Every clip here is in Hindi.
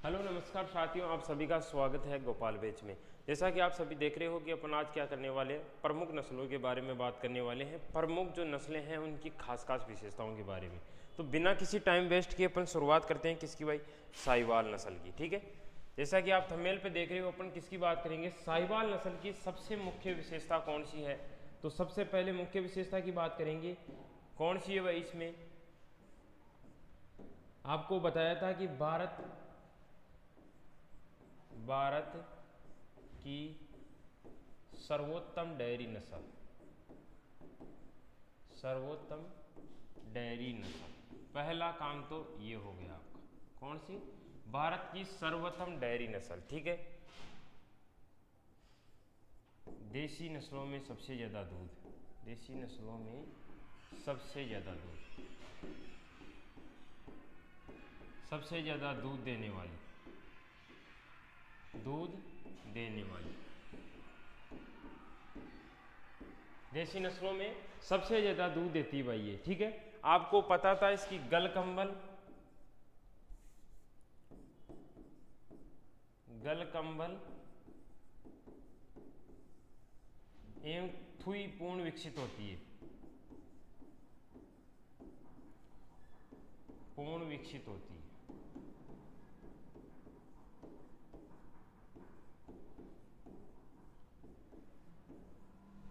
हेलो नमस्कार साथियों, आप सभी का स्वागत है गोपाल वेज में। जैसा कि आप सभी देख रहे हो कि अपन आज क्या करने वाले हैं, प्रमुख नस्लों के बारे में बात करने वाले हैं। प्रमुख जो नस्लें हैं उनकी खास विशेषताओं के बारे में। तो बिना किसी टाइम वेस्ट किए अपन शुरुआत करते हैं किसकी भाई, साहिवाल नस्ल की। ठीक है, जैसा कि आप थंबनेल पे देख रहे हो अपन किसकी बात करेंगे, साहिवाल नस्ल की सबसे मुख्य विशेषता कौन सी है। तो सबसे पहले मुख्य विशेषता की बात करेंगे, कौन सी है भाई। इसमें आपको बताया था कि भारत की सर्वोत्तम डेयरी नस्ल, सर्वोत्तम डेयरी नस्ल, पहला काम तो ये हो गया आपका। कौन सी, भारत की सर्वोत्तम डेयरी नस्ल। ठीक है, देसी नस्लों में सबसे ज्यादा दूध, देसी नस्लों में सबसे ज्यादा दूध, सबसे ज्यादा दूध देने वाली, दूध देने वाली देसी नस्लों में सबसे ज्यादा दूध देती है भाई ये। ठीक है, आपको पता था इसकी गलकंबल एवं थुई पूर्ण विकसित होती है, पूर्ण विकसित होती है।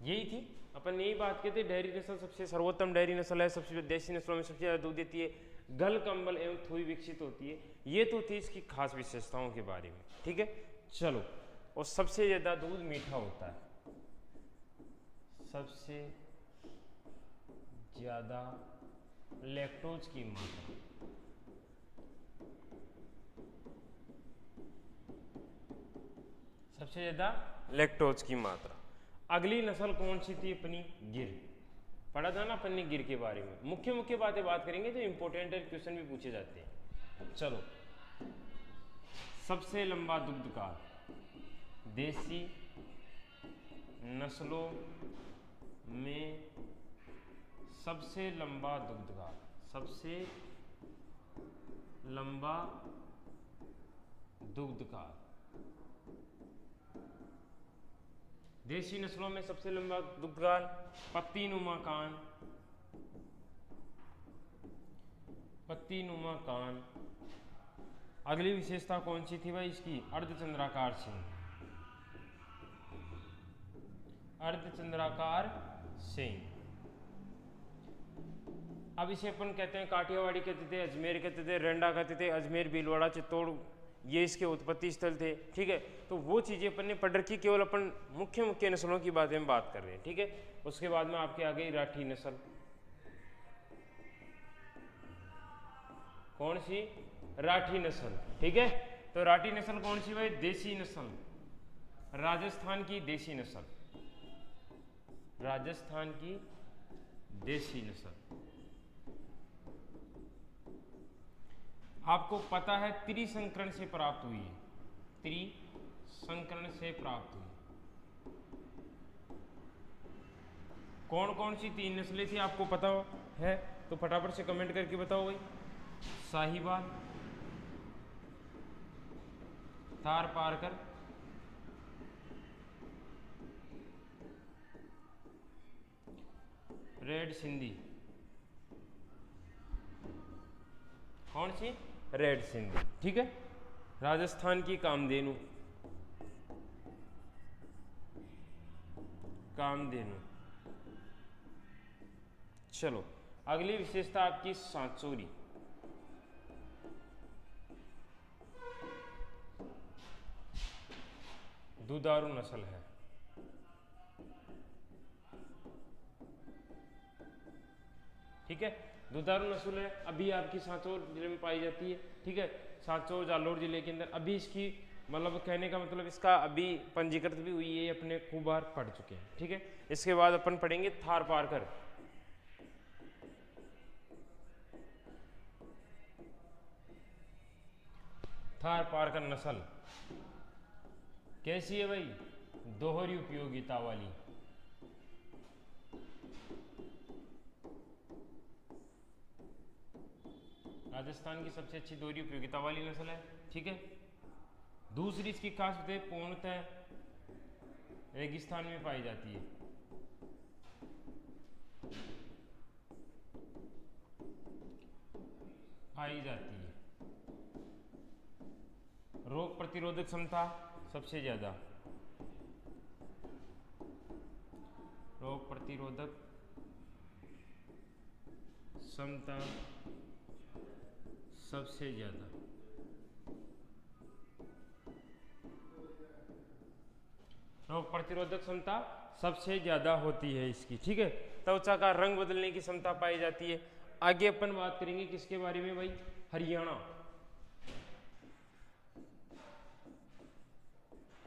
यही थी, अपन यही बात कहते, डेयरी नस्ल सबसे सर्वोत्तम डेयरी नस्ल है, सबसे देसी नस्लों में सबसे ज्यादा दूध देती है, गल कंबल एवं थुई विकसित होती है। ये तो थी इसकी खास विशेषताओं के बारे में। ठीक है, चलो, और सबसे ज्यादा दूध मीठा होता है, सबसे ज्यादा लैक्टोज की मात्रा, सबसे ज्यादा लैक्टोज की मात्रा। अगली नस्ल कौन सी थी अपनी, गिर। पढ़ा था ना अपन ने गिर के बारे में। मुख्य बातें बात करेंगे जो इंपॉर्टेंट है, क्वेश्चन भी पूछे जाते हैं। चलो, सबसे लंबा दुग्ध काल, देसी नस्लों में सबसे लंबा दुग्ध काल, सबसे लंबा दुग्ध काल, देसी नस्लों में सबसे लंबा दुग्धकाल, पत्तीनुमा कान, पत्तीनुमा कान। अगली विशेषता कौन सी थी भाई इसकी, अर्धचंद्राकार सींग, अर्धचंद्राकार सींग। अब इसे अपन कहते हैं काठियावाड़ी कहते थे, अजमेर कहते थे, रेंडा कहते थे, अजमेर भीलवाड़ा चित्तौड़, ये इसके उत्पत्ति स्थल थे। ठीक है, तो वो चीजें अपन ने पढ़ रखी, केवल अपन मुख्य नस्लों की बातें में बात कर रहे हैं। ठीक है, उसके बाद में आपके आ गई राठी नस्ल। कौन सी, राठी नस्ल। ठीक है, तो राठी नस्ल कौन सी भाई, देसी नस्ल, राजस्थान की देसी नस्ल, राजस्थान की देसी नस्ल। आपको पता है त्रिसंकरण से प्राप्त हुई है, त्रिसंकरण से प्राप्त हुई। कौन कौन सी तीन नस्लें थी आपको पता है तो फटाफट से कमेंट करके बताओ भाई। साहिवाल, थार पारकर, रेड सिंधी। कौन सी, रेड सिंधी। ठीक है, राजस्थान की कामधेनु, कामधेनु। चलो, अगली विशेषता आपकी सांचौरी, दुधारू नस्ल है। ठीक है, दुधारू नस्ल है, अभी आपकी सांचौर जिले में पाई जाती है। ठीक है, सांचौर जालोर जिले के अंदर अभी इसकी मतलब कहने का मतलब इसका अभी पंजीकृत भी हुई है, अपने खूब बार पढ़ चुके हैं। ठीक है, इसके बाद अपन पढ़ेंगे थार पारकर, थार पारकर नस्ल कैसी है भाई, दोहरी उपयोगिता वाली। राजस्थान की सबसे अच्छी दोहरी उपयोगिता वाली नस्ल है। ठीक है, दूसरी इसकी खासियत है पूर्णतः रेगिस्तान में पाई जाती है। पाई जाती है। रोग प्रतिरोधक क्षमता सबसे ज्यादा, रोग प्रतिरोधक क्षमता सबसे ज्यादा, रोग प्रतिरोधक क्षमता सबसे ज्यादा होती है इसकी, ठीक है। त्वचा का रंग बदलने की क्षमता पाई जाती है। आगे अपन बात करेंगे किसके बारे में भाई, हरियाणा।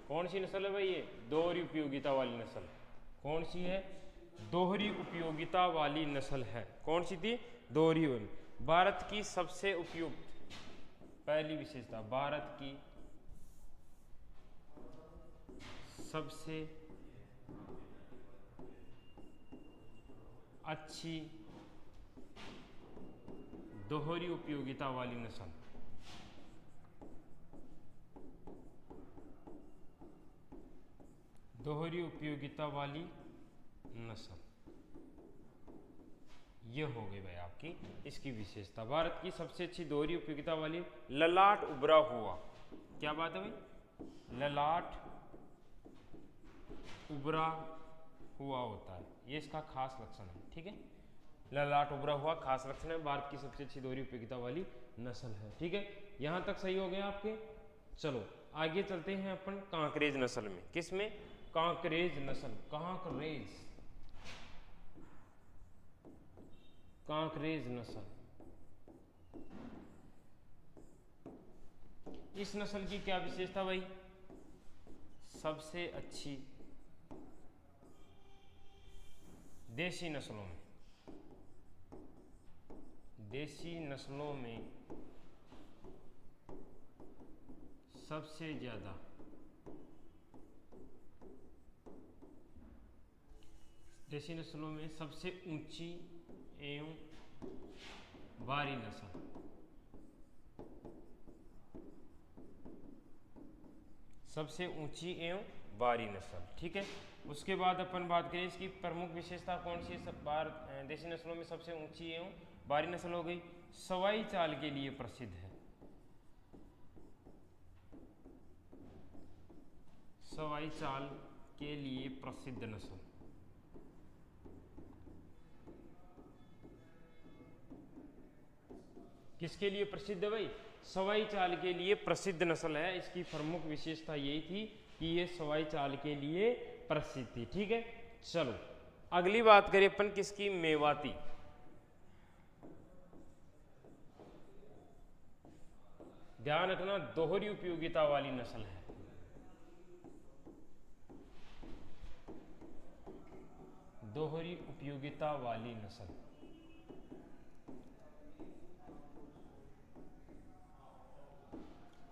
कौन सी नस्ल है भाई ये, दोहरी उपयोगिता वाली नस्ल। कौन सी है, दोहरी उपयोगिता वाली नस्ल है। कौन सी थी, दोहरी वाली। भारत की सबसे उपयुक्त, पहली विशेषता, भारत की सबसे अच्छी दोहरी उपयोगिता वाली नस्ल, दोहरी उपयोगिता वाली नस्ल, ये हो गई भाई आपकी इसकी विशेषता। भारत की सबसे अच्छी दोहरी उपयोगिता वाली, ललाट उभरा हुआ। क्या बात है भाई, ललाट उभरा हुआ होता है, ये इसका खास लक्षण है, ठीक है। ललाट उभरा हुआ खास लक्षण है, भारत की सबसे अच्छी दोहरी उपयोगिता वाली नस्ल है, ठीक है। यहां तक सही हो गया आपके। चलो आगे चलते हैं अपन कांकरेज नस्ल में। किसमें, कांकरेज नस्ल, कांकरेज, कांकरेज नस्ल। इस नस्ल की क्या विशेषता भाई, सबसे अच्छी देसी नस्लों में, देसी नस्लों में सबसे ज्यादा देसी नस्लों में सबसे ऊंची एवं बारी नस्ल, सबसे ऊंची एवं बारी नस्ल, ठीक है। उसके बाद अपन बात करें इसकी प्रमुख विशेषता कौन सी है, सब देसी नस्लों में सबसे ऊंची एवं बारी नस्ल हो गई। सवाई चाल के लिए प्रसिद्ध है, सवाई चाल के लिए प्रसिद्ध नस्ल, किसके लिए प्रसिद्ध है भाई, सवाई चाल के लिए प्रसिद्ध नस्ल है। इसकी प्रमुख विशेषता यही थी कि ये सवाई चाल के लिए प्रसिद्ध थी, ठीक है। चलो अगली बात करें अपन किसकी, मेवाती। ध्यान रखना दोहरी उपयोगिता वाली नस्ल है, दोहरी उपयोगिता वाली नस्ल।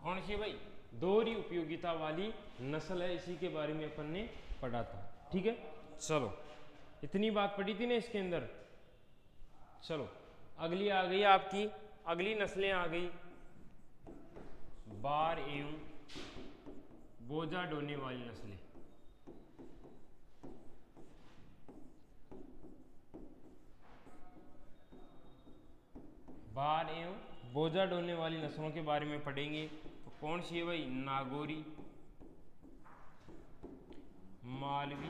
कौन सी भाई, दोहरी उपयोगिता वाली नस्ल है, इसी के बारे में अपन ने पढ़ा था, ठीक है। चलो इतनी बात पढ़ी थी ना इसके अंदर। चलो अगली आ गई आपकी, अगली नस्लें आ गई बार एवं बोझा ढोने वाली नस्लें। बार एवं बोझा ढोने वाली नस्लों के बारे में पढ़ेंगे। तो कौन सी है भाई, नागौरी, मालवी,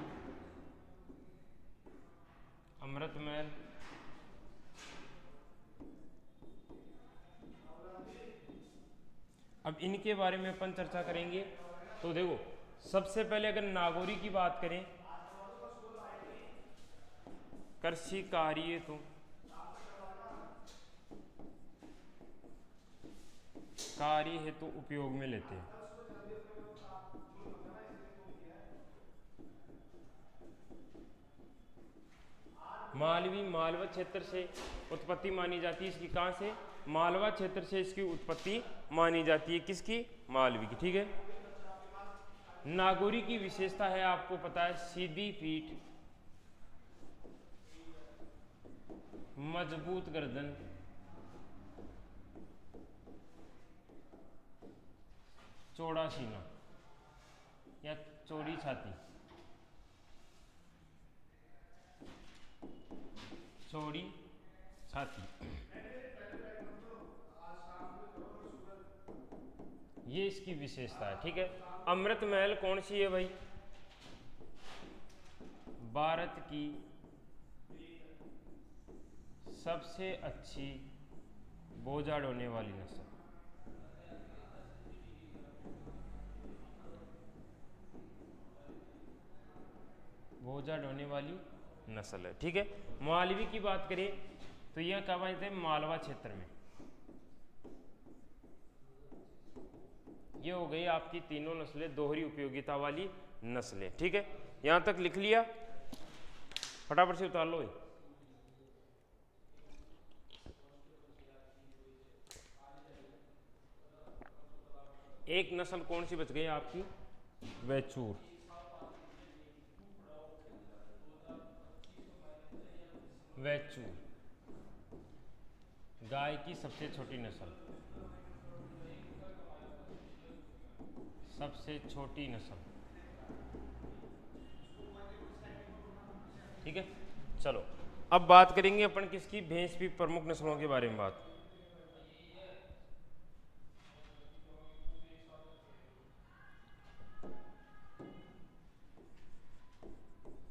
अमृतमहल, अब इनके बारे में अपन चर्चा करेंगे। तो देखो सबसे पहले अगर नागौरी की बात करें, कृषि कार्य तो कार्य हेतु तो उपयोग में लेते हैं। मालवी मालवा क्षेत्र से उत्पत्ति मानी जाती है इसकी, कहाँ से, मालवा क्षेत्र से इसकी उत्पत्ति मानी जाती है, किसकी, मालवी की, ठीक है। नागौरी की विशेषता है आपको पता है, सीधी पीठ, मजबूत गर्दन, चौड़ा सीना या चौड़ी छाती, चौड़ी छाती, ये इसकी विशेषता है। ठीक है, अमृत महल कौन सी है भाई? भारत की सबसे अच्छी बोझा ढोने वाली नस्ल, बोझा ढोने वाली नस्ल है। ठीक है, मालवी की बात करें तो यह कब आए थे? मालवा क्षेत्र में। ये हो गई आपकी तीनों नस्लें दोहरी उपयोगिता वाली नस्लें। ठीक है, यहां तक लिख लिया, फटाफट से उतार लो। एक नस्ल कौन सी बच गई आपकी? वैचूर। वैचूर गाय की सबसे छोटी नस्ल, सबसे छोटी नस्ल। ठीक है, चलो अब बात करेंगे अपन किसकी? भैंस की प्रमुख नस्लों के बारे में बात।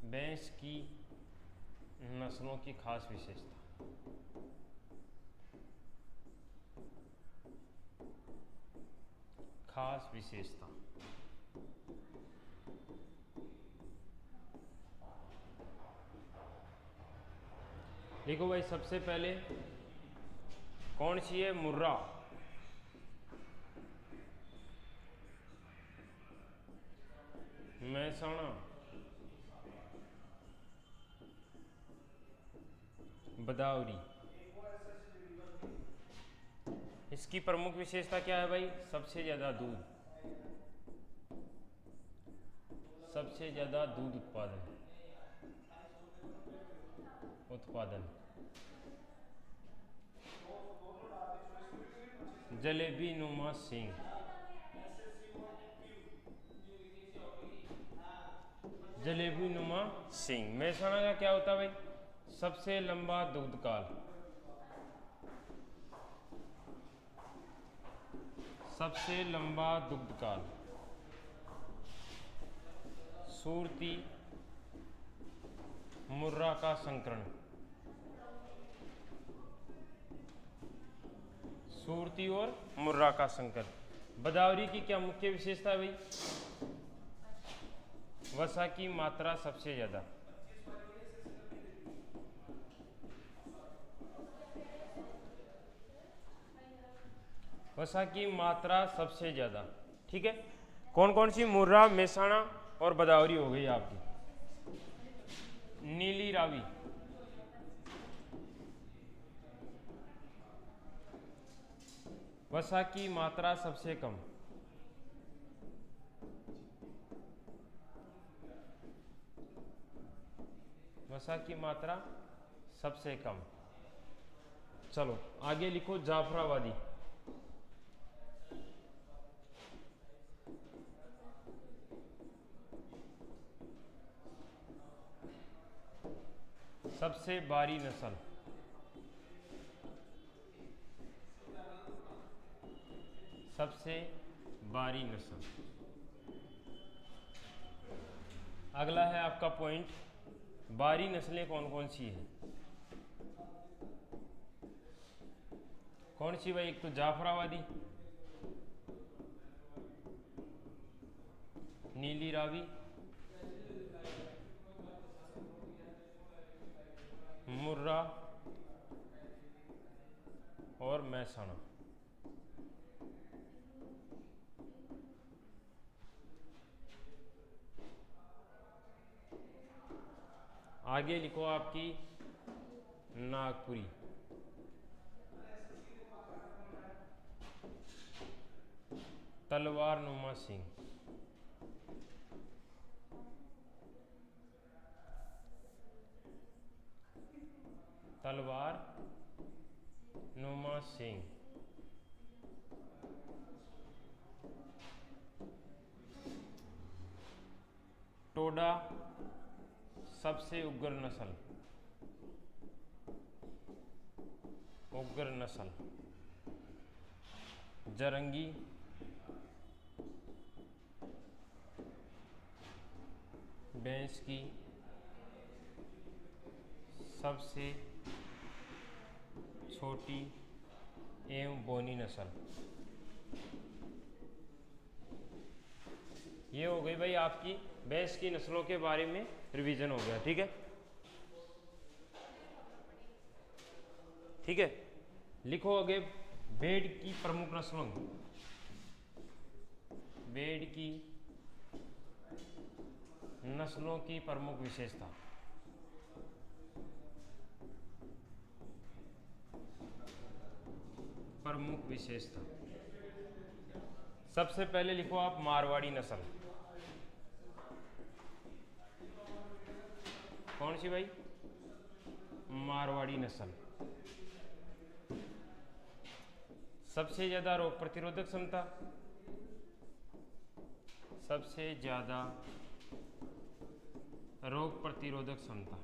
भैंस की नस्लों की खास विशेषता, खास विशेषता। देखो भाई, सबसे पहले कौन सी है? मुर्रा, मैसाना, बदावरी। इसकी प्रमुख विशेषता क्या है भाई? सबसे ज्यादा दूध, सबसे ज्यादा दूध उत्पादन, जलेबी नुमा सिंह, जलेबी नुमा सिंह। मेहसाणा का क्या होता है भाई? सबसे लंबा दूध काल, सबसे लंबा दुग्ध काल। सूरती मुर्रा का संकरण, सूरती और मुर्रा का संकर। बदावरी की क्या मुख्य विशेषता है भाई? वसा की मात्रा सबसे ज्यादा, वसा की मात्रा सबसे ज्यादा। ठीक है, कौन कौन सी? मुर्रा, मेहसाणा और बदावरी हो गई आपकी। नीली रावी, वसा की मात्रा सबसे कम, वसा की मात्रा सबसे कम। चलो आगे लिखो, जाफराबादी, सबसे बारी नस्ल, सबसे बारी नस्ल। अगला है आपका पॉइंट, बारी नस्लें कौन कौन सी है? कौन सी भाई? एक तो जाफराबादी, नीली रावी, मुर्रा और मेहसाणा। आगे लिखो आपकी नागपुरी, तलवार नुमा सिंह, तलवार नुमा सिंह। टोडा सबसे उग्र नस्ल, उग्र नस्ल। जरंगी भैंस की सबसे छोटी एवं बोनी नस्ल। ये हो गई भाई आपकी भैंस की नस्लों के बारे में रिवीजन हो गया। ठीक है, ठीक है। लिखो आगे भेड़ की प्रमुख नस्लों, भेड़ की नस्लों की प्रमुख विशेषता। प्रमुख विशेषता सबसे पहले लिखो आप मारवाड़ी नस्ल। कौन सी भाई? मारवाड़ी नस्ल। सबसे ज्यादा रोग प्रतिरोधक क्षमता, सबसे ज्यादा रोग प्रतिरोधक क्षमता।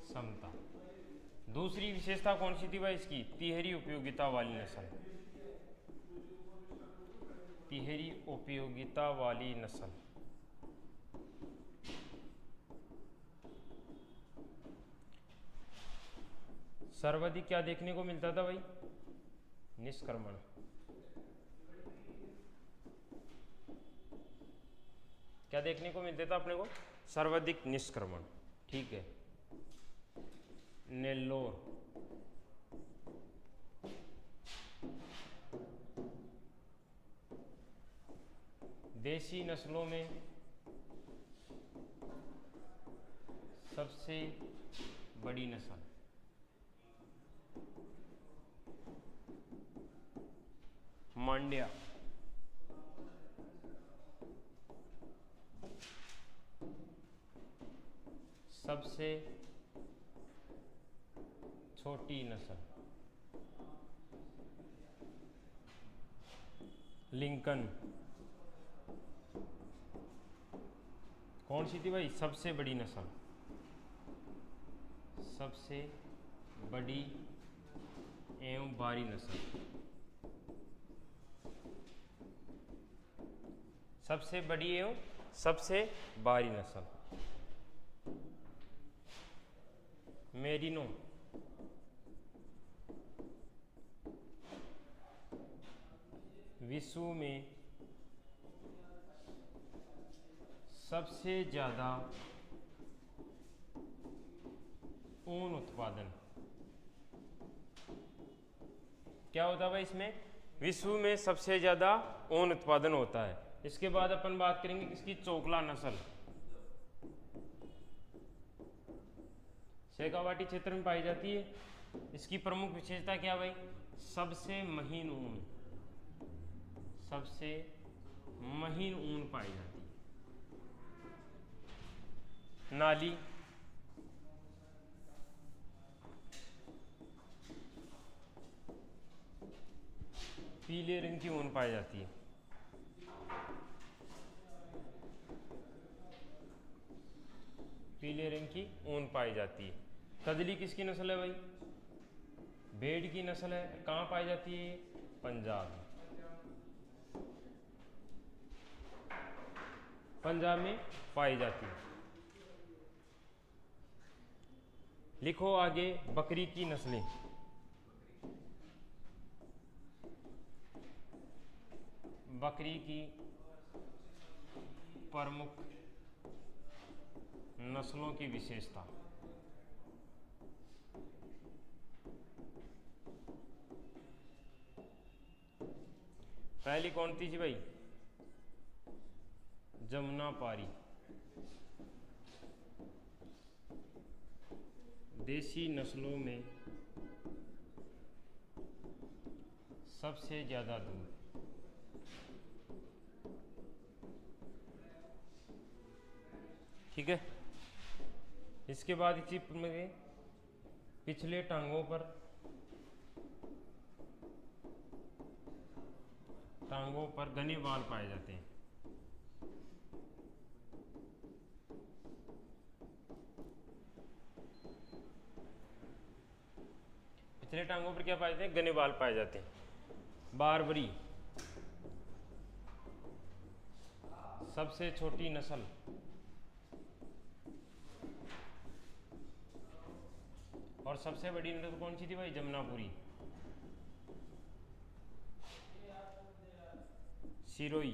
क्षमता। दूसरी विशेषता कौन सी थी भाई इसकी? तिहरी उपयोगिता वाली नस्ल, तिहरी उपयोगिता वाली नस्ल। सर्वाधिक क्या देखने को मिलता था भाई? निष्क्रमण। क्या देखने को मिलता था अपने को? सर्वाधिक निष्क्रमण। ठीक है। नेल्लोर, देसी नस्लों में सबसे बड़ी नस्ल। मांड्या, सबसे छोटी नस्ल। लिंकन, कौन सी थी भाई? सबसे बड़ी नस्ल, सबसे बड़ी एवं भारी नस्ल। सबसे बड़ी एवं सबसे भारी नस्ल। मेरिनो, विश्व में सबसे ज्यादा ऊन उत्पादन। क्या होता है भाई इसमें? विश्व में सबसे ज्यादा ऊन उत्पादन होता है। इसके बाद अपन बात करेंगे किसकी? चोकला नस्ल। शेखावाटी क्षेत्र में पाई जाती है। इसकी प्रमुख विशेषता क्या भाई? सबसे महीन ऊन, सबसे महीन ऊन पाई जाती है। नाली, पीले रंग की ऊन पाई जाती है। पीले रंग की ऊन पाई जाती है। कजली किसकी नस्ल है भाई? भेड़ की नस्ल है। कहाँ पाई जाती है? पंजाब में। पंजाब में पाई जाती है। लिखो आगे बकरी की नस्लें। बकरी की प्रमुख नस्लों की विशेषता। पहली कौन थी जी भाई? जमुनापारी। देसी नस्लों में सबसे ज्यादा दूध। ठीक है। इसके बाद इसी में पिछले टांगों पर टांगों पर घने बाल पाए जाते हैं। पिछले टांगों पर क्या पाए जाते हैं? घने बाल पाए जाते हैं। बारबरी सबसे छोटी नस्ल, और सबसे बड़ी नस्ल कौन सी थी भाई? जमुनापुरी। सिरोही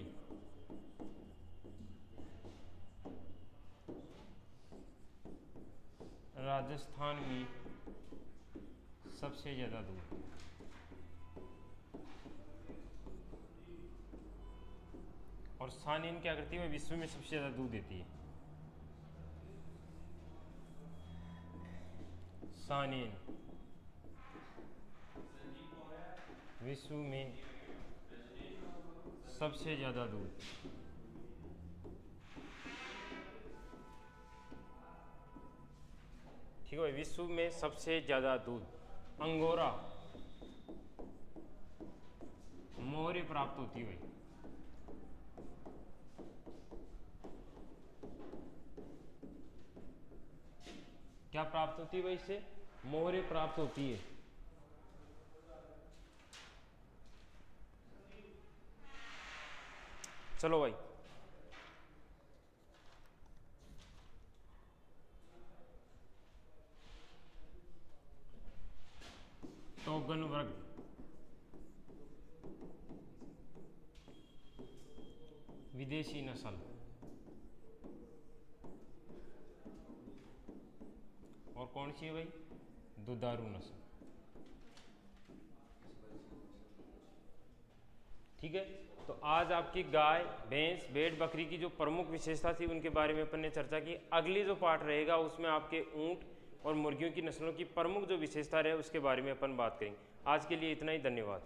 राजस्थान में सबसे ज़्यादा दूध। और सानेन क्या करती है? वह विश्व में सबसे ज़्यादा दूध देती है। सानेन विश्व में सबसे ज़्यादा दूध। ठीक है भाई, विश्व में सबसे ज़्यादा दूध अंगोरा मोहरे प्राप्त होती है भाई। क्या प्राप्त होती है भाई? इससे मोहरे प्राप्त होती है। चलो भाई, टोगन वर्ग विदेशी नस्ल, और कौन सी है भाई? दुधारू नस्ल। ठीक है, तो आज आपकी गाय, भैंस, भेड़, बकरी की जो प्रमुख विशेषता थी उनके बारे में अपन ने चर्चा की। अगली जो पार्ट रहेगा उसमें आपके ऊंट और मुर्गियों की नस्लों की प्रमुख जो विशेषता रहे उसके बारे में अपन बात करेंगे। आज के लिए इतना ही, धन्यवाद।